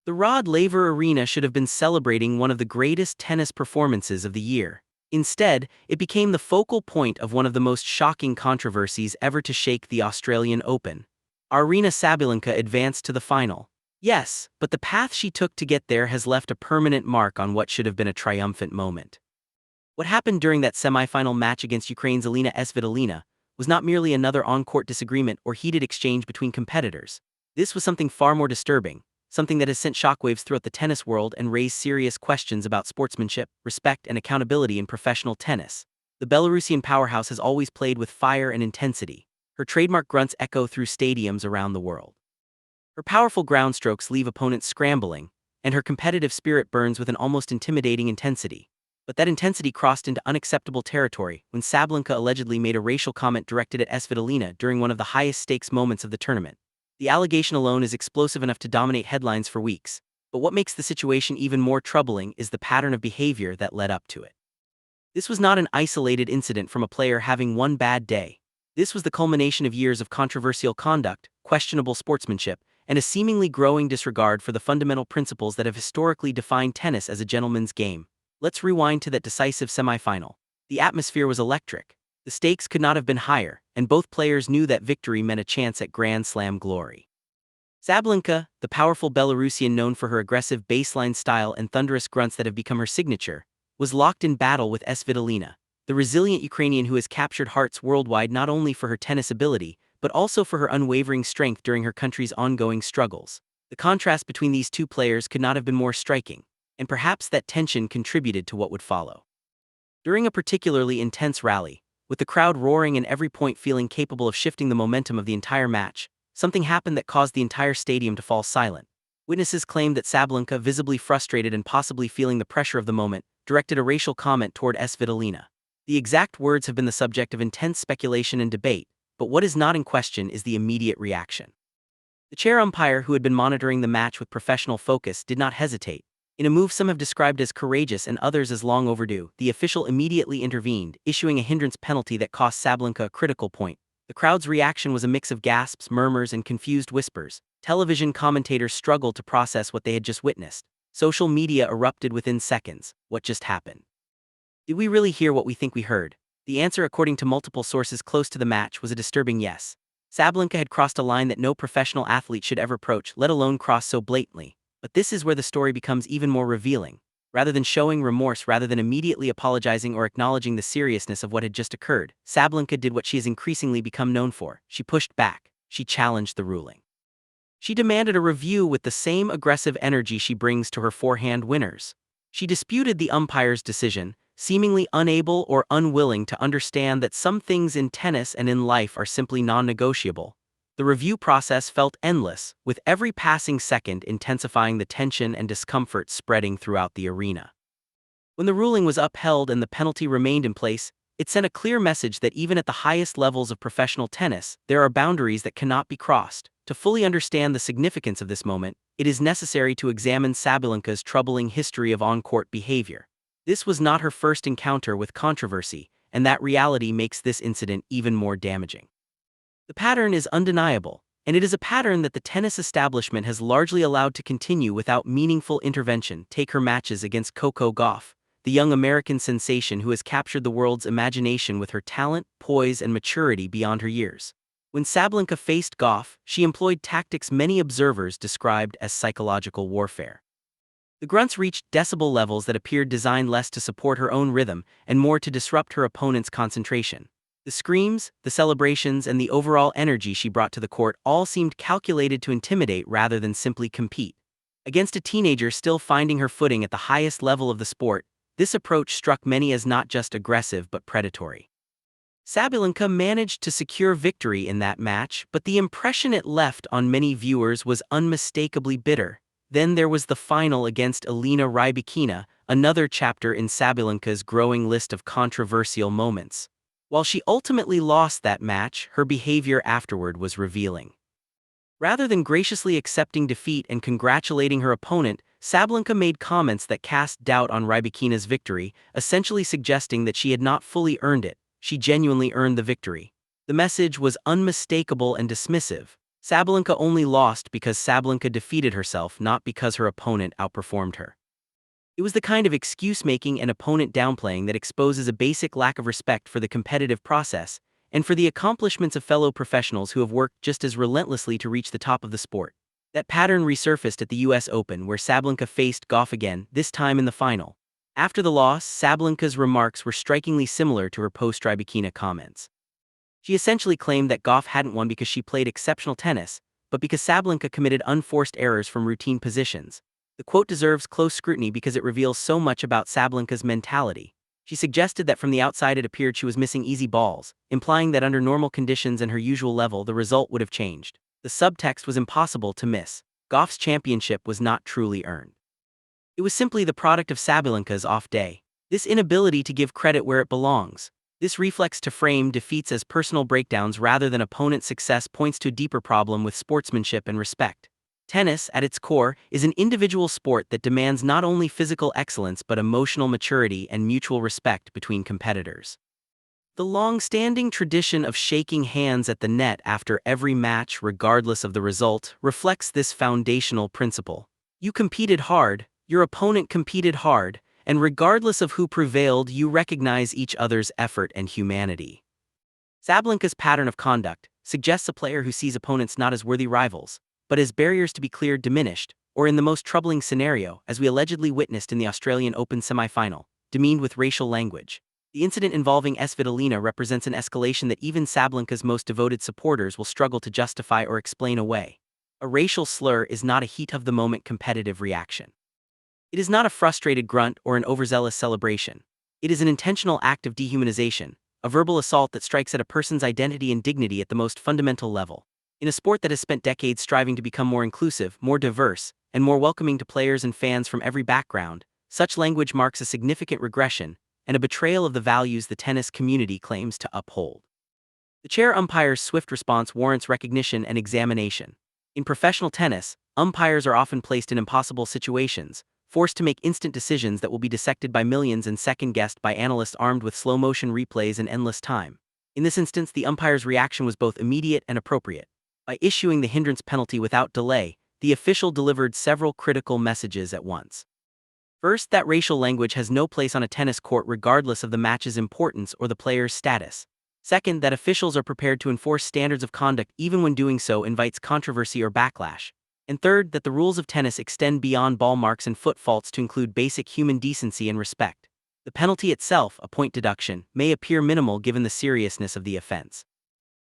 The Rod Laver Arena should have been celebrating one of the greatest tennis performances of the year. Instead, it became the focal point of one of the most shocking controversies ever to shake the Australian Open. Aryna Sabalenka advanced to the final. Yes, but the path she took to get there has left a permanent mark on what should have been a triumphant moment. What happened during that semi-final match against Ukraine's Elina Svitolina was not merely another on-court disagreement or heated exchange between competitors. This was something far more disturbing, something that has sent shockwaves throughout the tennis world and raised serious questions about sportsmanship, respect, and accountability in professional tennis. The Belarusian powerhouse has always played with fire and intensity. Her trademark grunts echo through stadiums around the world. Her powerful ground strokes leave opponents scrambling, and her competitive spirit burns with an almost intimidating intensity. But that intensity crossed into unacceptable territory when Sabalenka allegedly made a racial comment directed at Svitolina during one of the highest-stakes moments of the tournament. The allegation alone is explosive enough to dominate headlines for weeks, but what makes the situation even more troubling is the pattern of behavior that led up to it. This was not an isolated incident from a player having one bad day. This was the culmination of years of controversial conduct, questionable sportsmanship, and a seemingly growing disregard for the fundamental principles that have historically defined tennis as a gentleman's game. Let's rewind to that decisive semifinal. The atmosphere was electric. The stakes could not have been higher, and both players knew that victory meant a chance at Grand Slam glory. Sabalenka, the powerful Belarusian known for her aggressive baseline style and thunderous grunts that have become her signature, was locked in battle with Svitolina, the resilient Ukrainian who has captured hearts worldwide not only for her tennis ability, but also for her unwavering strength during her country's ongoing struggles. The contrast between these two players could not have been more striking, and perhaps that tension contributed to what would follow. During a particularly intense rally, with the crowd roaring and every point feeling capable of shifting the momentum of the entire match, something happened that caused the entire stadium to fall silent. Witnesses claimed that Sabalenka, visibly frustrated and possibly feeling the pressure of the moment, directed a racial comment toward Svitolina. The exact words have been the subject of intense speculation and debate, but what is not in question is the immediate reaction. The chair umpire, who had been monitoring the match with professional focus, did not hesitate. In a move some have described as courageous and others as long overdue, the official immediately intervened, issuing a hindrance penalty that cost Sabalenka a critical point. The crowd's reaction was a mix of gasps, murmurs, and confused whispers. Television commentators struggled to process what they had just witnessed. Social media erupted within seconds. What just happened? Did we really hear what we think we heard? The answer, according to multiple sources close to the match, was a disturbing yes. Sabalenka had crossed a line that no professional athlete should ever approach, let alone cross so blatantly. But this is where the story becomes even more revealing. Rather than showing remorse, rather than immediately apologizing or acknowledging the seriousness of what had just occurred, Sabalenka did what she has increasingly become known for. She pushed back. She challenged the ruling. She demanded a review with the same aggressive energy she brings to her forehand winners. She disputed the umpire's decision, seemingly unable or unwilling to understand that some things in tennis and in life are simply non-negotiable. The review process felt endless, with every passing second intensifying the tension and discomfort spreading throughout the arena. When the ruling was upheld and the penalty remained in place, it sent a clear message that even at the highest levels of professional tennis, there are boundaries that cannot be crossed. To fully understand the significance of this moment, it is necessary to examine Sabalenka's troubling history of on-court behavior. This was not her first encounter with controversy, and that reality makes this incident even more damaging. The pattern is undeniable, and it is a pattern that the tennis establishment has largely allowed to continue without meaningful intervention. Take her matches against Coco Gauff, the young American sensation who has captured the world's imagination with her talent, poise, and maturity beyond her years. When Sabalenka faced Gauff, she employed tactics many observers described as psychological warfare. The grunts reached decibel levels that appeared designed less to support her own rhythm and more to disrupt her opponent's concentration. The screams, the celebrations, and the overall energy she brought to the court all seemed calculated to intimidate rather than simply compete. Against a teenager still finding her footing at the highest level of the sport, this approach struck many as not just aggressive but predatory. Sabalenka managed to secure victory in that match, but the impression it left on many viewers was unmistakably bitter. Then there was the final against Elina Rybakina, another chapter in Sabalenka's growing list of controversial moments. While she ultimately lost that match, her behavior afterward was revealing. Rather than graciously accepting defeat and congratulating her opponent, Sabalenka made comments that cast doubt on Rybakina's victory, essentially suggesting that she had not fully earned it. She genuinely earned the victory. The message was unmistakable and dismissive. Sabalenka only lost because Sabalenka defeated herself, not because her opponent outperformed her. It was the kind of excuse-making and opponent downplaying that exposes a basic lack of respect for the competitive process and for the accomplishments of fellow professionals who have worked just as relentlessly to reach the top of the sport. That pattern resurfaced at the US Open, where Sabalenka faced Gauff again, this time in the final. After the loss, Sabalenka's remarks were strikingly similar to her post-Rybakina comments. She essentially claimed that Gauff hadn't won because she played exceptional tennis, but because Sabalenka committed unforced errors from routine positions. The quote deserves close scrutiny because it reveals so much about Sabalenka's mentality. She suggested that from the outside it appeared she was missing easy balls, implying that under normal conditions and her usual level the result would have changed. The subtext was impossible to miss. Gauff's championship was not truly earned. It was simply the product of Sabalenka's off day. This inability to give credit where it belongs. This reflex to frame defeats as personal breakdowns rather than opponent success points to a deeper problem with sportsmanship and respect. Tennis, at its core, is an individual sport that demands not only physical excellence but emotional maturity and mutual respect between competitors. The long-standing tradition of shaking hands at the net after every match, regardless of the result, reflects this foundational principle. You competed hard, your opponent competed hard, and regardless of who prevailed, you recognize each other's effort and humanity. Sabalenka's pattern of conduct suggests a player who sees opponents not as worthy rivals, but as barriers to be cleared diminished, or in the most troubling scenario, as we allegedly witnessed in the Australian Open semi-final, demeaned with racial language. The incident involving Svitolina represents an escalation that even Sabalenka's most devoted supporters will struggle to justify or explain away. A racial slur is not a heat-of-the-moment competitive reaction. It is not a frustrated grunt or an overzealous celebration. It is an intentional act of dehumanization, a verbal assault that strikes at a person's identity and dignity at the most fundamental level. In a sport that has spent decades striving to become more inclusive, more diverse, and more welcoming to players and fans from every background, such language marks a significant regression and a betrayal of the values the tennis community claims to uphold. The chair umpire's swift response warrants recognition and examination. In professional tennis, umpires are often placed in impossible situations, forced to make instant decisions that will be dissected by millions and second-guessed by analysts armed with slow-motion replays and endless time. In this instance, the umpire's reaction was both immediate and appropriate. By issuing the hindrance penalty without delay, the official delivered several critical messages at once. First, that racial language has no place on a tennis court regardless of the match's importance or the player's status. Second, that officials are prepared to enforce standards of conduct even when doing so invites controversy or backlash. And third, that the rules of tennis extend beyond ball marks and foot faults to include basic human decency and respect. The penalty itself, a point deduction, may appear minimal given the seriousness of the offense.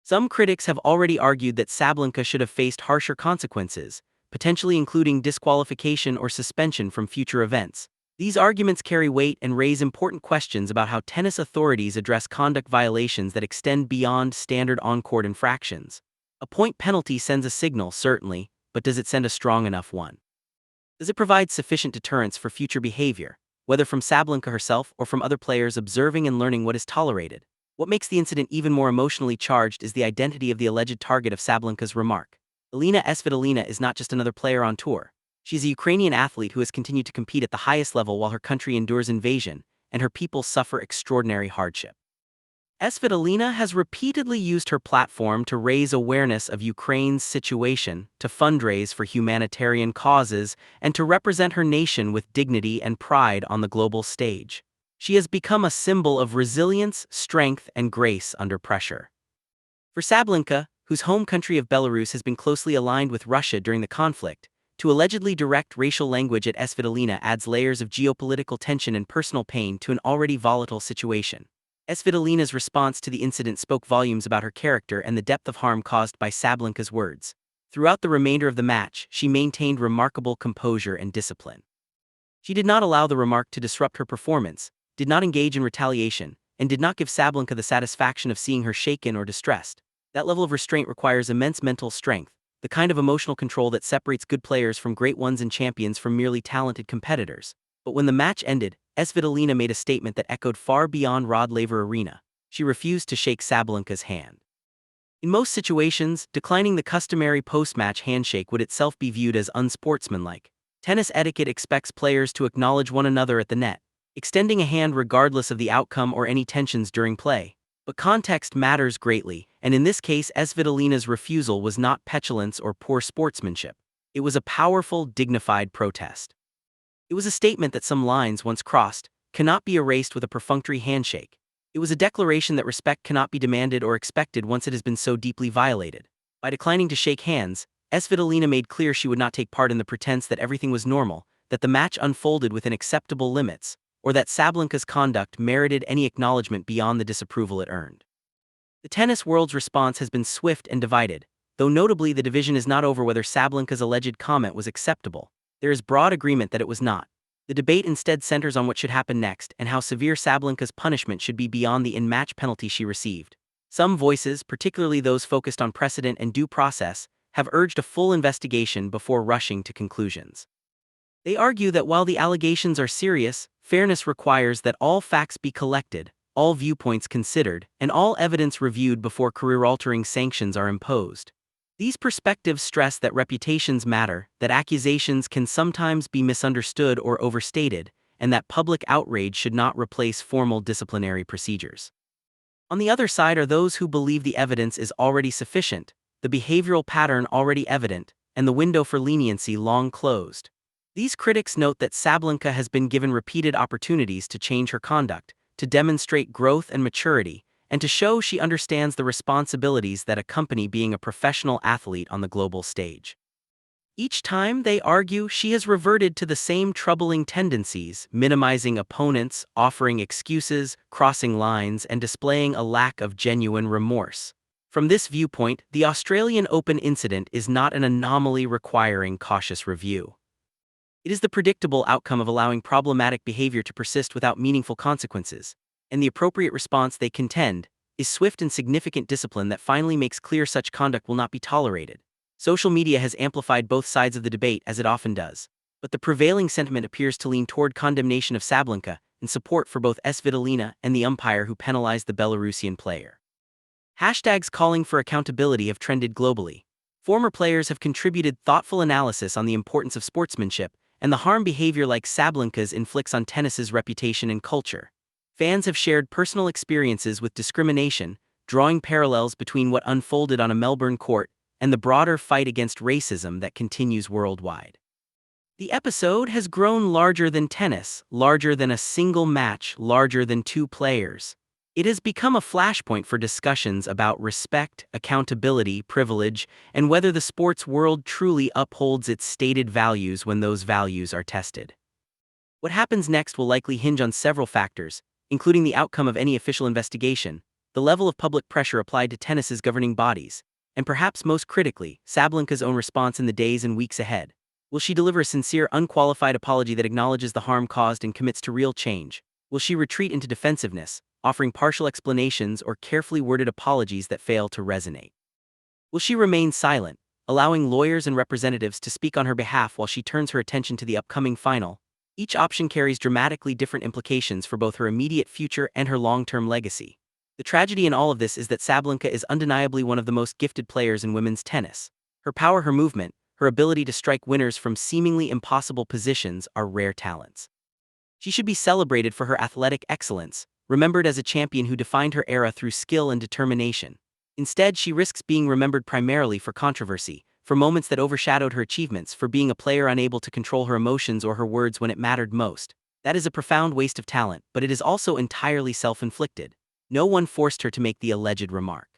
Some critics have already argued that Sabalenka should have faced harsher consequences, potentially including disqualification or suspension from future events. These arguments carry weight and raise important questions about how tennis authorities address conduct violations that extend beyond standard on-court infractions. A point penalty sends a signal, certainly, but does it send a strong enough one? Does it provide sufficient deterrence for future behavior, whether from Sabalenka herself or from other players observing and learning what is tolerated? What makes the incident even more emotionally charged is the identity of the alleged target of Sabalenka's remark. Elina Svitolina is not just another player on tour. She's a Ukrainian athlete who has continued to compete at the highest level while her country endures invasion, and her people suffer extraordinary hardship. Svitolina has repeatedly used her platform to raise awareness of Ukraine's situation, to fundraise for humanitarian causes, and to represent her nation with dignity and pride on the global stage. She has become a symbol of resilience, strength, and grace under pressure. For Sabalenka, whose home country of Belarus has been closely aligned with Russia during the conflict, to allegedly direct racial language at Svitolina adds layers of geopolitical tension and personal pain to an already volatile situation. Svitolina's response to the incident spoke volumes about her character and the depth of harm caused by Sabalenka's words. Throughout the remainder of the match, she maintained remarkable composure and discipline. She did not allow the remark to disrupt her performance, did not engage in retaliation, and did not give Sabalenka the satisfaction of seeing her shaken or distressed. That level of restraint requires immense mental strength, the kind of emotional control that separates good players from great ones and champions from merely talented competitors. But when the match ended, Svitolina made a statement that echoed far beyond Rod Laver Arena. She refused to shake Sabalenka's hand. In most situations, declining the customary post-match handshake would itself be viewed as unsportsmanlike. Tennis etiquette expects players to acknowledge one another at the net, extending a hand regardless of the outcome or any tensions during play. But context matters greatly, and in this case Svitolina's refusal was not petulance or poor sportsmanship. It was a powerful, dignified protest. It was a statement that some lines, once crossed, cannot be erased with a perfunctory handshake. It was a declaration that respect cannot be demanded or expected once it has been so deeply violated. By declining to shake hands, Svitolina made clear she would not take part in the pretense that everything was normal, that the match unfolded within acceptable limits, or that Sabalenka's conduct merited any acknowledgement beyond the disapproval it earned. The tennis world's response has been swift and divided, though notably the division is not over whether Sabalenka's alleged comment was acceptable. There is broad agreement that it was not. The debate instead centers on what should happen next and how severe Sabalenka's punishment should be beyond the in-match penalty she received. Some voices, particularly those focused on precedent and due process, have urged a full investigation before rushing to conclusions. They argue that while the allegations are serious, fairness requires that all facts be collected, all viewpoints considered, and all evidence reviewed before career-altering sanctions are imposed. These perspectives stress that reputations matter, that accusations can sometimes be misunderstood or overstated, and that public outrage should not replace formal disciplinary procedures. On the other side are those who believe the evidence is already sufficient, the behavioral pattern already evident, and the window for leniency long closed. These critics note that Sabalenka has been given repeated opportunities to change her conduct, to demonstrate growth and maturity, and to show she understands the responsibilities that accompany being a professional athlete on the global stage. Each time, they argue, she has reverted to the same troubling tendencies, minimizing opponents, offering excuses, crossing lines, and displaying a lack of genuine remorse. From this viewpoint, the Australian Open incident is not an anomaly requiring cautious review. It is the predictable outcome of allowing problematic behavior to persist without meaningful consequences, and the appropriate response, they contend, is swift and significant discipline that finally makes clear such conduct will not be tolerated. Social media has amplified both sides of the debate, as it often does, but the prevailing sentiment appears to lean toward condemnation of Sabalenka and support for both Svitolina and the umpire who penalized the Belarusian player. Hashtags calling for accountability have trended globally. Former players have contributed thoughtful analysis on the importance of sportsmanship and the harm behavior like Sabalenka's inflicts on tennis's reputation and culture. Fans have shared personal experiences with discrimination, drawing parallels between what unfolded on a Melbourne court and the broader fight against racism that continues worldwide. The episode has grown larger than tennis, larger than a single match, larger than two players. It has become a flashpoint for discussions about respect, accountability, privilege, and whether the sports world truly upholds its stated values when those values are tested. What happens next will likely hinge on several factors, including the outcome of any official investigation, the level of public pressure applied to tennis's governing bodies, and perhaps most critically, Sabalenka's own response in the days and weeks ahead. Will she deliver a sincere, unqualified apology that acknowledges the harm caused and commits to real change? Will she retreat into defensiveness, offering partial explanations or carefully worded apologies that fail to resonate? Will she remain silent, allowing lawyers and representatives to speak on her behalf while she turns her attention to the upcoming final? Each option carries dramatically different implications for both her immediate future and her long-term legacy. The tragedy in all of this is that Sabalenka is undeniably one of the most gifted players in women's tennis. Her power, her movement, her ability to strike winners from seemingly impossible positions are rare talents. She should be celebrated for her athletic excellence, remembered as a champion who defined her era through skill and determination. Instead, she risks being remembered primarily for controversy, for moments that overshadowed her achievements, for being a player unable to control her emotions or her words when it mattered most. That is a profound waste of talent, but it is also entirely self-inflicted. No one forced her to make the alleged remark.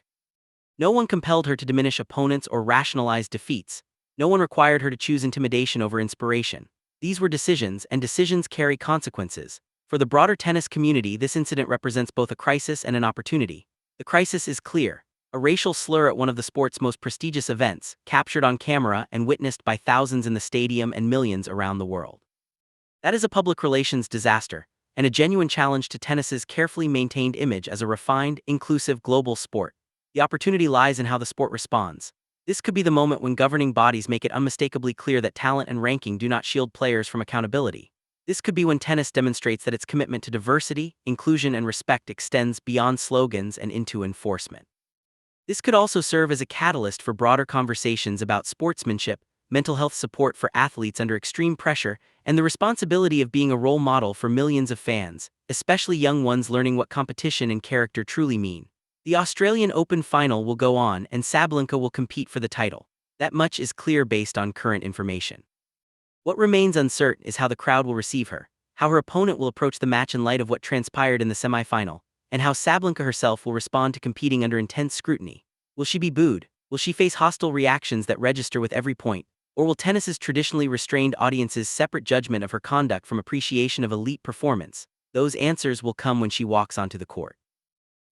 No one compelled her to diminish opponents or rationalize defeats. No one required her to choose intimidation over inspiration. These were decisions, and decisions carry consequences. For the broader tennis community, this incident represents both a crisis and an opportunity. The crisis is clear. A racial slur at one of the sport's most prestigious events, captured on camera and witnessed by thousands in the stadium and millions around the world. That is a public relations disaster, and a genuine challenge to tennis's carefully maintained image as a refined, inclusive global sport. The opportunity lies in how the sport responds. This could be the moment when governing bodies make it unmistakably clear that talent and ranking do not shield players from accountability. This could be when tennis demonstrates that its commitment to diversity, inclusion, and respect extends beyond slogans and into enforcement. This could also serve as a catalyst for broader conversations about sportsmanship, mental health support for athletes under extreme pressure, and the responsibility of being a role model for millions of fans, especially young ones learning what competition and character truly mean. The Australian Open final will go on and Sabalenka will compete for the title. That much is clear based on current information. What remains uncertain is how the crowd will receive her, how her opponent will approach the match in light of what transpired in the semi-final, and how Sabalenka herself will respond to competing under intense scrutiny. Will she be booed? Will she face hostile reactions that register with every point? Or will tennis's traditionally restrained audiences separate judgment of her conduct from appreciation of elite performance? Those answers will come when she walks onto the court.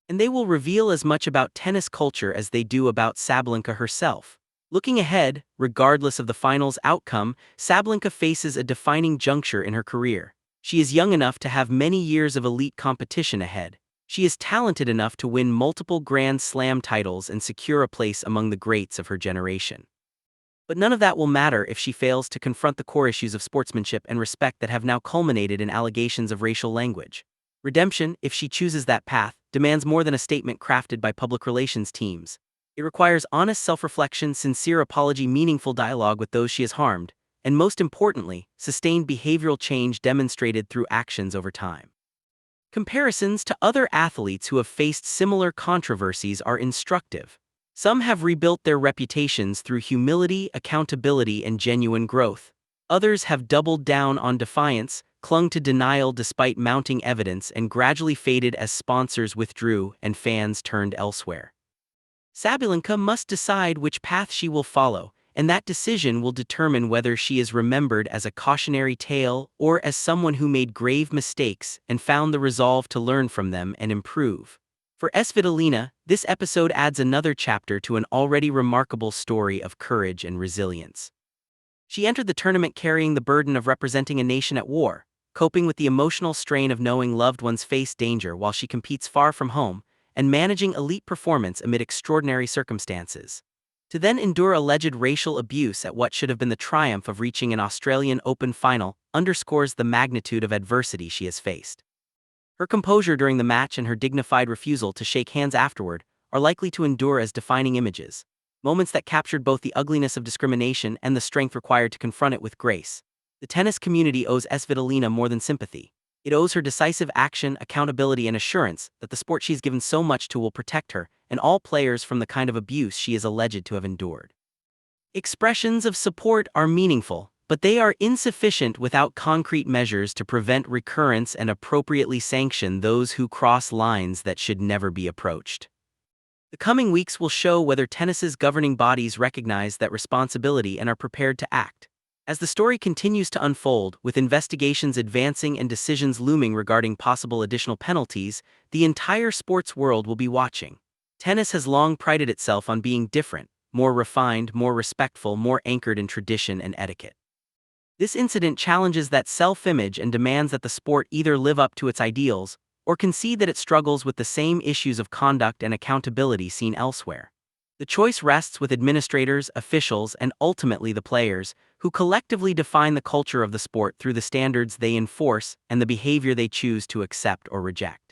And they will reveal as much about tennis culture as they do about Sabalenka herself. Looking ahead, regardless of the final's outcome, Sabalenka faces a defining juncture in her career. She is young enough to have many years of elite competition ahead. She is talented enough to win multiple Grand Slam titles and secure a place among the greats of her generation. But none of that will matter if she fails to confront the core issues of sportsmanship and respect that have now culminated in allegations of racial language. Redemption, if she chooses that path, demands more than a statement crafted by public relations teams. It requires honest self-reflection, sincere apology, meaningful dialogue with those she has harmed, and most importantly, sustained behavioral change demonstrated through actions over time. Comparisons to other athletes who have faced similar controversies are instructive. Some have rebuilt their reputations through humility, accountability, and genuine growth. Others have doubled down on defiance, clung to denial despite mounting evidence, and gradually faded as sponsors withdrew and fans turned elsewhere. Sabalenka must decide which path she will follow, and that decision will determine whether she is remembered as a cautionary tale or as someone who made grave mistakes and found the resolve to learn from them and improve. For Svitolina, this episode adds another chapter to an already remarkable story of courage and resilience. She entered the tournament carrying the burden of representing a nation at war, coping with the emotional strain of knowing loved ones face danger while she competes far from home, and managing elite performance amid extraordinary circumstances. To then endure alleged racial abuse at what should have been the triumph of reaching an Australian Open final underscores the magnitude of adversity she has faced. Her composure during the match and her dignified refusal to shake hands afterward are likely to endure as defining images, moments that captured both the ugliness of discrimination and the strength required to confront it with grace. The tennis community owes Svitolina more than sympathy. It owes her decisive action, accountability, and assurance that the sport she's given so much to will protect her and all players from the kind of abuse she is alleged to have endured. Expressions of support are meaningful, but they are insufficient without concrete measures to prevent recurrence and appropriately sanction those who cross lines that should never be approached. The coming weeks will show whether tennis's governing bodies recognize that responsibility and are prepared to act. As the story continues to unfold, with investigations advancing and decisions looming regarding possible additional penalties, the entire sports world will be watching. Tennis has long prided itself on being different, more refined, more respectful, more anchored in tradition and etiquette. This incident challenges that self-image and demands that the sport either live up to its ideals or concede that it struggles with the same issues of conduct and accountability seen elsewhere. The choice rests with administrators, officials, and ultimately the players, who collectively define the culture of the sport through the standards they enforce and the behavior they choose to accept or reject.